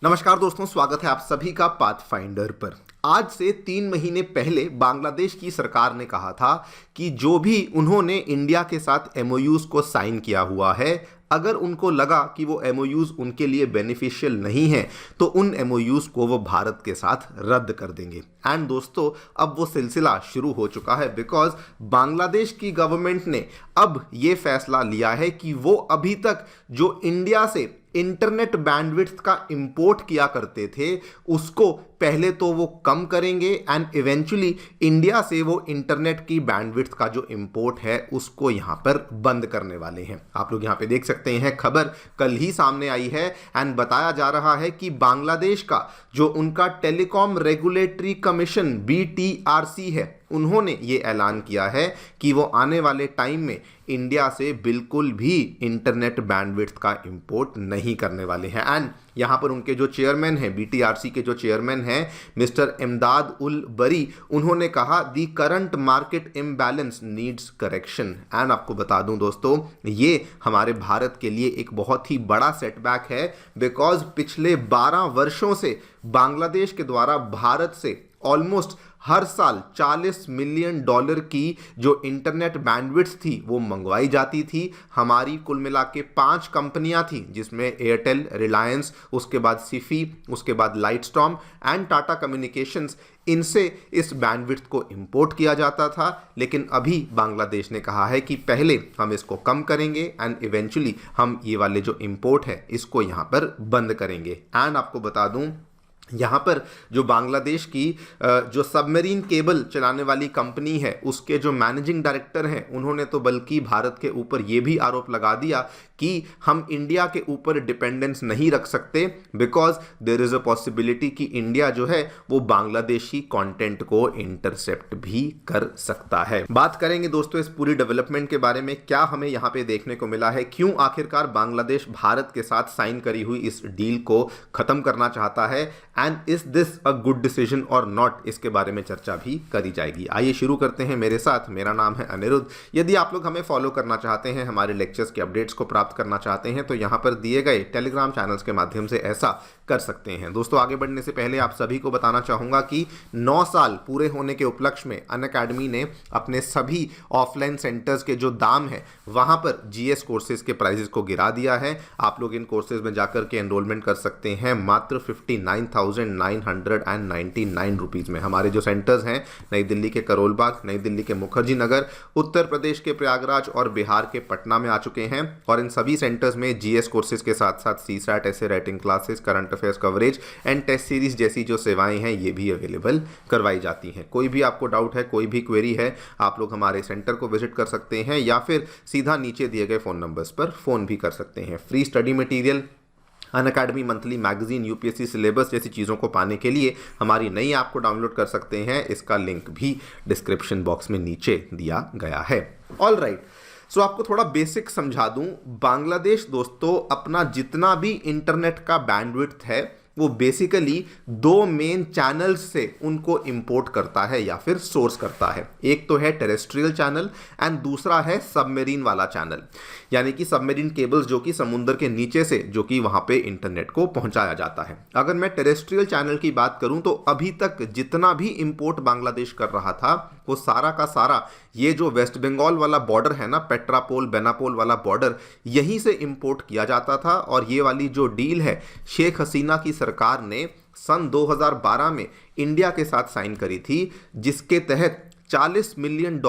नमस्कार दोस्तों, स्वागत है आप सभी का पाथफाइंडर पर। आज से 3 महीने पहले बांग्लादेश की सरकार ने कहा था कि जो भी उन्होंने इंडिया के साथ एमओयूज को साइन किया हुआ है, अगर उनको लगा कि वो एमओयूज उनके लिए बेनिफिशियल नहीं है तो उन एमओयूज को वो भारत के साथ रद्द कर देंगे। एंड दोस्तों, अब वो सिलसिला शुरू हो चुका है बिकॉज बांग्लादेश की गवर्नमेंट ने अब ये फैसला लिया है कि वो अभी तक जो इंडिया से इंटरनेट बैंडविड्थ का इंपोर्ट किया करते थे उसको पहले तो वो कम करेंगे एंड इवेंचुअली इंडिया से वो इंटरनेट की बैंडविड्थ का जो इंपोर्ट है उसको यहाँ पर बंद करने वाले हैं। आप लोग यहाँ पे देख सकते हैं, खबर कल ही सामने आई है एंड बताया जा रहा है कि बांग्लादेश का जो उनका टेलीकॉम रेगुलेटरी कमीशन BTRC है, उन्होंने ये ऐलान किया है कि वो आने वाले टाइम में इंडिया से बिल्कुल भी इंटरनेट बैंडविड्थ का इंपोर्ट नहीं करने वाले हैं। एंड यहाँ पर उनके जो चेयरमैन हैं, BTRC के जो चेयरमैन हैं मिस्टर इमदाद उल बरी, उन्होंने कहा दी current market imbalance needs correction. And आपको बता दूं दोस्तों, ये हमारे भारत के लिए एक बहुत ही बड़ा सेटबैक है बिकॉज पिछले 12 वर्षों से बांग्लादेश के द्वारा भारत से ऑलमोस्ट हर साल $40 मिलियन की जो इंटरनेट बैंडविड्थ थी वो मंगवाई जाती थी। हमारी कुल मिला के 5 कंपनियां थी जिसमें एयरटेल, रिलायंस, उसके बाद सिफी, उसके बाद लाइटस्टॉर्म एंड टाटा कम्युनिकेशंस, इनसे इस बैंडविड्थ को इंपोर्ट किया जाता था। लेकिन अभी बांग्लादेश ने कहा है कि पहले हम इसको कम करेंगे एंड इवेंचुअली हम ये वाले जो इंपोर्ट है इसको यहाँ पर बंद करेंगे। एंड आपको बता दूं, यहाँ पर जो बांग्लादेश की जो सबमरीन केबल चलाने वाली कंपनी है उसके जो मैनेजिंग डायरेक्टर हैं, उन्होंने तो बल्कि भारत के ऊपर ये भी आरोप लगा दिया कि हम इंडिया के ऊपर डिपेंडेंस नहीं रख सकते because there is a possibility कि इंडिया जो है वो बांग्लादेशी कंटेंट को इंटरसेप्ट भी कर सकता है। बात करेंगे दोस्तों इस पूरी डेवलपमेंट के बारे में, क्या हमें यहाँ पे देखने को मिला है, क्यों आखिरकार बांग्लादेश भारत के साथ साइन करी हुई इस डील को खत्म करना चाहता है and is this a good decision और नॉट, इसके बारे में चर्चा भी करी जाएगी। आइए शुरू करते हैं मेरे साथ। मेरा नाम है अनिरुद्ध। यदि आप लोग हमें फॉलो करना चाहते हैं, हमारे लेक्चर्स के अपडेट्स को प्राप्त करना चाहते हैं तो यहाँ पर दिए गए टेलीग्राम चैनल्स के माध्यम से ऐसा कर सकते हैं। दोस्तों, आगे बढ़ने से पहले आप सभी को बताना चाहूँगा कि 9 साल पूरे होने के उपलक्ष्य में अनअकैडमी ने अपने सभी ऑफलाइन सेंटर्स के जो दाम है वहाँ पर GS कोर्सेज के प्राइजेस को गिरा दिया है। आप लोग इन कोर्सेज में जाकर के एनरोलमेंट कर सकते हैं मात्र 59,999 रुपीज़ में। हमारे जो सेंटर्स हैं नई दिल्ली के करोल बाग, नई दिल्ली के मुखर्जी नगर, उत्तर प्रदेश के प्रयागराज और बिहार के पटना में आ चुके हैं और इन सभी सेंटर्स में GS कोर्सेज के साथ साथ CSAT, ऐसे writing classes, current affairs coverage and test series जैसी जो सेवाएं हैं ये भी अवेलेबल करवाई जाती हैं। कोई भी आपको डाउट है, कोई भी क्वेरी है, आप लोग हमारे सेंटर को विजिट कर सकते हैं या फिर सीधा नीचे दिए गए फ़ोन नंबर्स पर फ़ोन भी कर सकते हैं। Free study material, Unacademy monthly magazine, UPSC syllabus जैसी चीज़ों को पाने के लिए हमारी नई ऐप को डाउनलोड कर सकते हैं। इसका लिंक भी डिस्क्रिप्शन बॉक्स में नीचे दिया गया है। ऑल राइट, सो आपको थोड़ा बेसिक समझा दूं। बांग्लादेश दोस्तों अपना जितना भी इंटरनेट का बैंडविड्थ है वो बेसिकली 2 मेन चैनल्स से उनको इंपोर्ट करता है या फिर सोर्स करता है। एक तो है टेरेस्ट्रियल चैनल एंड दूसरा है सबमरीन वाला चैनल, यानी कि सबमरीन केबल्स जो कि समुद्र के नीचे से जो कि वहाँ पे इंटरनेट को पहुँचाया जाता है। अगर मैं टेरेस्ट्रियल चैनल की बात करूँ तो अभी तक जितना भी इंपोर्ट बांग्लादेश कर रहा था वो सारा का सारा ये जो वेस्ट बंगाल वाला बॉर्डर है ना, पेट्रापोल बेनापोल वाला बॉर्डर, यहीं से इंपोर्ट किया जाता था। और ये वाली जो डील है शेख हसीना की सरकार ने सन 2012 में इंडिया के साथ साइन करी थी, जिसके तहत $40 मिलियन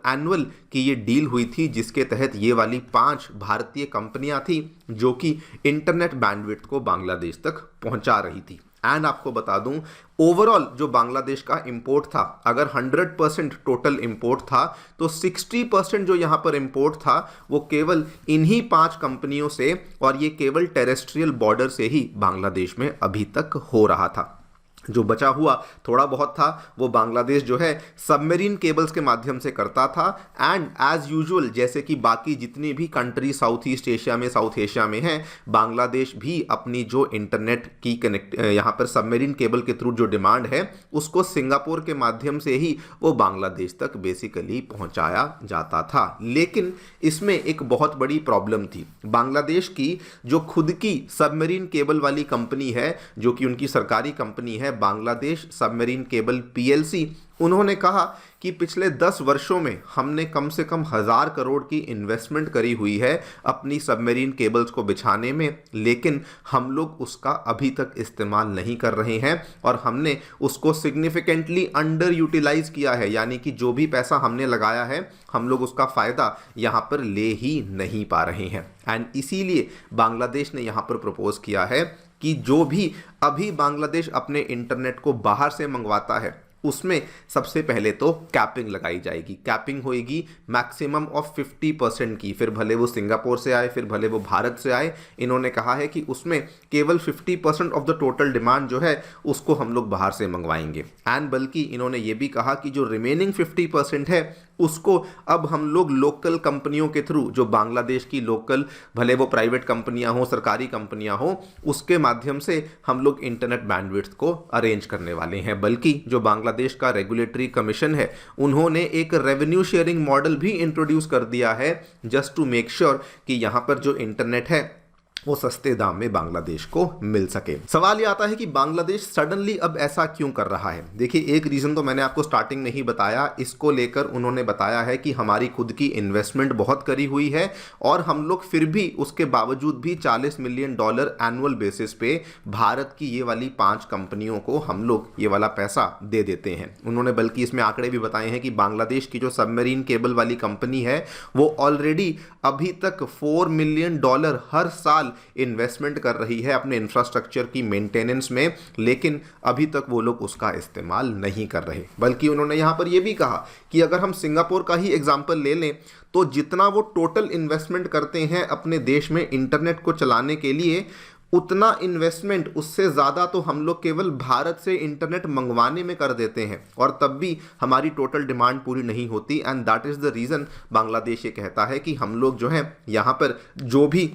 एनुअल की ये डील हुई थी, जिसके तहत ये वाली 5 भारतीय कंपनियां थी जो कि इंटरनेट बैंडविड्थ को बांग्लादेश तक पहुंचा रही थी। एंड आपको बता दूं, ओवरऑल जो बांग्लादेश का इंपोर्ट था, अगर 100% टोटल इंपोर्ट था तो 60% जो यहाँ पर इंपोर्ट था वो केवल इन्हीं 5 कंपनियों से, और ये केवल टेरेस्ट्रियल बॉर्डर से ही बांग्लादेश में अभी तक हो रहा था। जो बचा हुआ थोड़ा बहुत था वो बांग्लादेश जो है सबमरीन केबल्स के माध्यम से करता था। एंड एज यूजुअल जैसे कि बाकी जितनी भी कंट्री साउथ ईस्ट एशिया में, साउथ एशिया में हैं, बांग्लादेश भी अपनी जो इंटरनेट की कनेक्ट यहाँ पर सबमरीन केबल के थ्रू जो डिमांड है उसको सिंगापुर के माध्यम से ही वो बांग्लादेश तक बेसिकली पहुंचाया जाता था। लेकिन इसमें एक बहुत बड़ी प्रॉब्लम थी। बांग्लादेश की जो खुद की सबमरीन केबल वाली कंपनी है, जो कि उनकी सरकारी कंपनी है बांग्लादेश सबमरीन केबल पीएलसी, उन्होंने कहा कि पिछले 10 वर्षों में हमने कम से कम 1000 करोड़ की इन्वेस्टमेंट करी हुई है अपनी सबमरीन केबल्स को बिछाने में, लेकिन हम लोग उसका अभी तक इस्तेमाल नहीं कर रहे हैं और हमने उसको सिग्निफिकेंटली अंडर यूटिलाइज किया है, यानी कि जो भी पैसा हमने लगाया है हम लोग उसका फ़ायदा यहाँ पर ले ही नहीं पा रहे हैं। एंड इसीलिए बांग्लादेश ने यहाँ पर प्रपोज किया है कि जो भी अभी बांग्लादेश अपने इंटरनेट को बाहर से मंगवाता है उसमें सबसे पहले तो कैपिंग लगाई जाएगी। कैपिंग होएगी मैक्सिमम ऑफ 50% की, फिर भले वो सिंगापुर से आए, फिर भले वो भारत से आए। इन्होंने कहा है कि उसमें केवल 50% ऑफ द टोटल डिमांड जो है उसको हम लोग बाहर से मंगवाएंगे। एंड बल्कि इन्होंने ये भी कहा कि जो रिमेनिंग 50% है उसको अब हम लोग लोकल कंपनियों के थ्रू, जो बांग्लादेश की लोकल भले वो प्राइवेट कंपनियां हो, सरकारी कंपनियां हो, उसके माध्यम से हम लोग इंटरनेट बैंडविड्थ को अरेंज करने वाले हैं। बल्कि जो बांग्लादेश का रेगुलेटरी कमीशन है उन्होंने एक रेवेन्यू शेयरिंग मॉडल भी इंट्रोड्यूस कर दिया है जस्ट टू मेक श्योर कि यहां पर जो इंटरनेट है वो सस्ते दाम में बांग्लादेश को मिल सके। सवाल ये आता है कि बांग्लादेश सडनली अब ऐसा क्यों कर रहा है। देखिए, एक रीज़न तो मैंने आपको स्टार्टिंग में ही बताया। इसको लेकर उन्होंने बताया है कि हमारी खुद की इन्वेस्टमेंट बहुत करी हुई है और हम लोग फिर भी उसके बावजूद भी $40 मिलियन एनुअल बेसिस पे भारत की ये वाली 5 कंपनियों को हम लोग ये वाला पैसा दे देते हैं। उन्होंने बल्कि इसमें आंकड़े भी बताए हैं कि बांग्लादेश की जो सबमरीन केबल वाली कंपनी है वो ऑलरेडी अभी तक $4 मिलियन हर साल इन्वेस्टमेंट कर रही है अपने इंफ्रास्ट्रक्चर की मेंटेनेंस में, लेकिन अभी तक वो लोग उसका इस्तेमाल नहीं कर रहे। बल्कि उन्होंने यहाँ पर यह भी कहा कि अगर हम सिंगापुर का ही एग्जाम्पल ले लें तो जितना वो टोटल इन्वेस्टमेंट करते हैं अपने देश में इंटरनेट को चलाने के लिए, उतना इन्वेस्टमेंट, उससे ज़्यादा तो हम लोग केवल भारत से इंटरनेट मंगवाने में कर देते हैं और तब भी हमारी टोटल डिमांड पूरी नहीं होती। And that is the reason Bangladesh ये कहता है कि हम लोग जो है यहाँ पर जो भी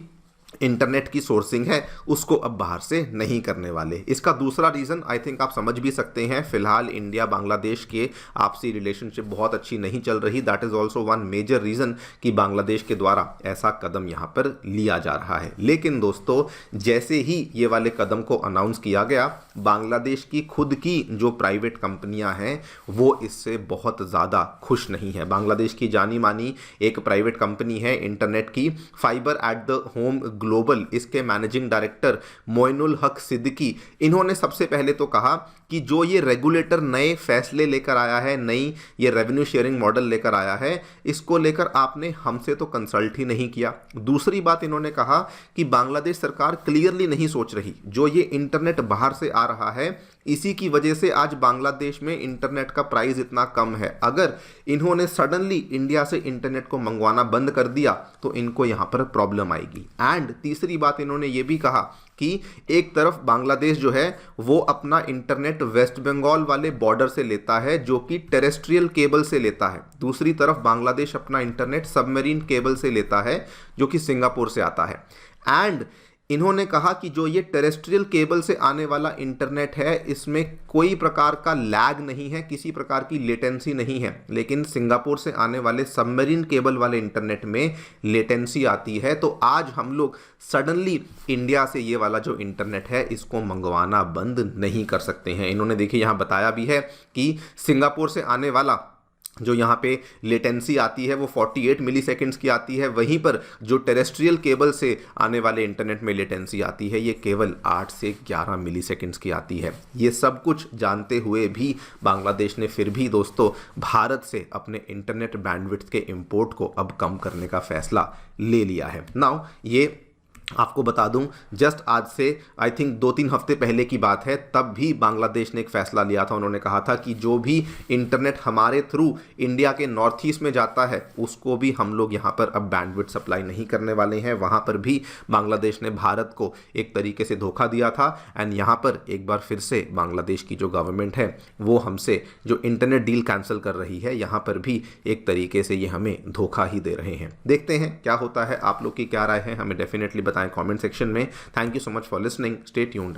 इंटरनेट की सोर्सिंग है उसको अब बाहर से नहीं करने वाले। इसका दूसरा रीज़न आई थिंक आप समझ भी सकते हैं। फिलहाल इंडिया बांग्लादेश के आपसी रिलेशनशिप बहुत अच्छी नहीं चल रही। That is also one major reason कि बांग्लादेश के द्वारा ऐसा कदम यहाँ पर लिया जा रहा है। लेकिन दोस्तों, जैसे ही ये वाले कदम को अनाउंस किया गया, बांग्लादेश की खुद की जो प्राइवेट कंपनियां हैं वो इससे बहुत ज़्यादा खुश नहीं है। बांग्लादेश की जानी मानी एक प्राइवेट कंपनी है इंटरनेट की, fibre at the home global, इसके मैनेजिंग डायरेक्टर मोइनुल हक सिद्दीकी, इन्होंने सबसे पहले तो कहा कि जो ये रेगुलेटर नए फैसले लेकर आया है, नई ये रेवेन्यू शेयरिंग मॉडल लेकर आया है, इसको लेकर आपने हमसे तो कंसल्ट ही नहीं किया। दूसरी बात इन्होंने कहा कि बांग्लादेश सरकार क्लियरली नहीं सोच रही, जो ये इंटरनेट बाहर से आ रहा है इसी की वजह से आज बांग्लादेश में इंटरनेट का प्राइस इतना कम है। अगर इन्होंने सडनली इंडिया से इंटरनेट को मंगवाना बंद कर दिया तो इनको यहाँ पर प्रॉब्लम आएगी। एंड तीसरी बात इन्होंने ये भी कहा कि एक तरफ बांग्लादेश जो है वो अपना इंटरनेट वेस्ट बंगाल वाले बॉर्डर से लेता है जो कि टेरेस्ट्रियल केबल से लेता है, दूसरी तरफ बांग्लादेश अपना इंटरनेट सबमरीन केबल से लेता है जो कि सिंगापुर से आता है। एंड इन्होंने कहा कि जो ये टेरेस्ट्रियल केबल से आने वाला इंटरनेट है इसमें कोई प्रकार का लैग नहीं है, किसी प्रकार की लेटेंसी नहीं है, लेकिन सिंगापुर से आने वाले सबमरीन केबल वाले इंटरनेट में लेटेंसी आती है। तो आज हम लोग सडनली इंडिया से ये वाला जो इंटरनेट है इसको मंगवाना बंद नहीं कर सकते हैं। इन्होंने देखिए यहाँ बताया भी है कि सिंगापुर से आने वाला जो यहाँ पे लेटेंसी आती है वो 48 मिली सेकेंड्स की आती है, वहीं पर जो टेरेस्ट्रियल केबल से आने वाले इंटरनेट में लेटेंसी आती है ये केवल 8 से 11 मिली सेकेंड्स की आती है। ये सब कुछ जानते हुए भी बांग्लादेश ने फिर भी दोस्तों भारत से अपने इंटरनेट बैंडविड्थ के इंपोर्ट को अब कम करने का फैसला ले लिया है। नाउ ये आपको बता दूं, जस्ट आज से आई थिंक 2-3 हफ्ते पहले की बात है, तब भी बांग्लादेश ने एक फैसला लिया था। उन्होंने कहा था कि जो भी इंटरनेट हमारे थ्रू इंडिया के नॉर्थ ईस्ट में जाता है उसको भी हम लोग यहाँ पर अब बैंडविड्थ सप्लाई नहीं करने वाले हैं। वहाँ पर भी बांग्लादेश ने भारत को एक तरीके से धोखा दिया था। एंड यहाँ पर एक बार फिर से बांग्लादेश की जो गवर्नमेंट है वो हमसे जो इंटरनेट डील कैंसिल कर रही है, यहाँ पर भी एक तरीके से ये हमें धोखा ही दे रहे हैं। देखते हैं क्या होता है। आप लोग की क्या राय है हमें डेफिनेटली बताएं कमेंट सेक्शन में। Thank you so much for listening, stay tuned.